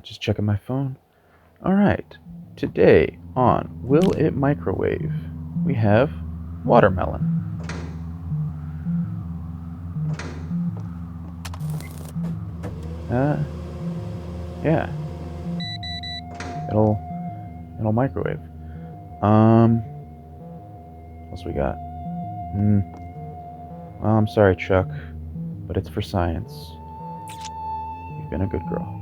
Just checking my phone. All right. Today on Will It Microwave, we have watermelon. Yeah. It'll microwave. What else we got? Well, I'm sorry, Chuck, but it's for science. You've been a good girl.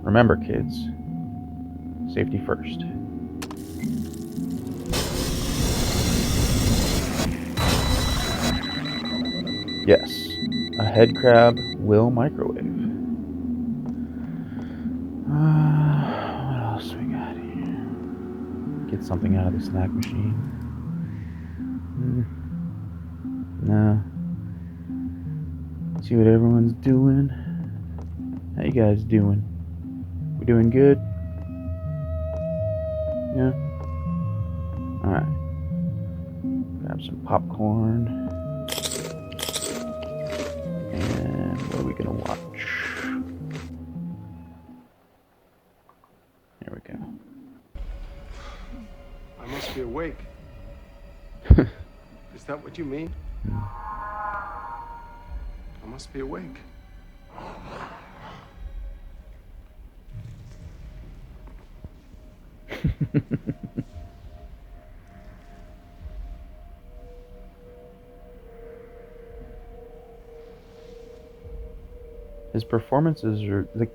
Remember, kids, safety first. Yes, a head crab will microwave. What else we got here? Get something out of the snack machine. No. See what everyone's doing. How you guys doing? We doing good? Yeah? Alright. Grab some popcorn. And what are we gonna watch? Here we go. I must be awake. Is that what you mean? I must be awake. His performances are like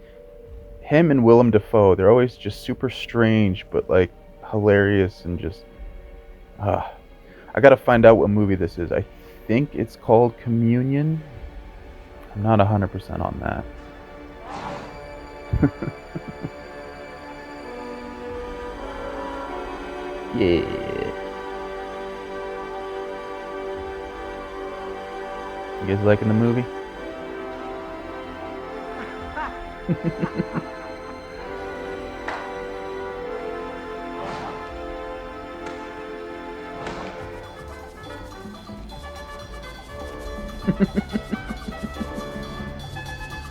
him and Willem Dafoe. They're always just super strange, but like hilarious and just. I gotta find out what movie this is. I think it's called Communion. I'm not 100% on that. Yeah. You guys liking the movie?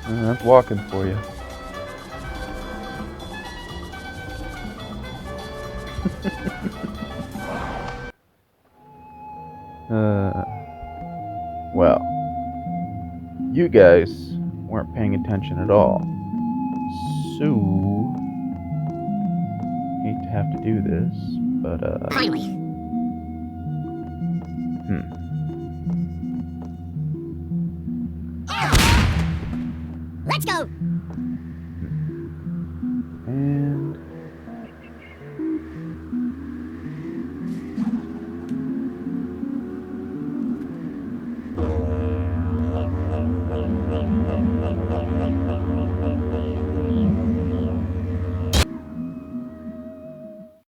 That's walking for you. Well, you guys weren't paying attention at all. So, hate to have to do this, but Finally. Let's go.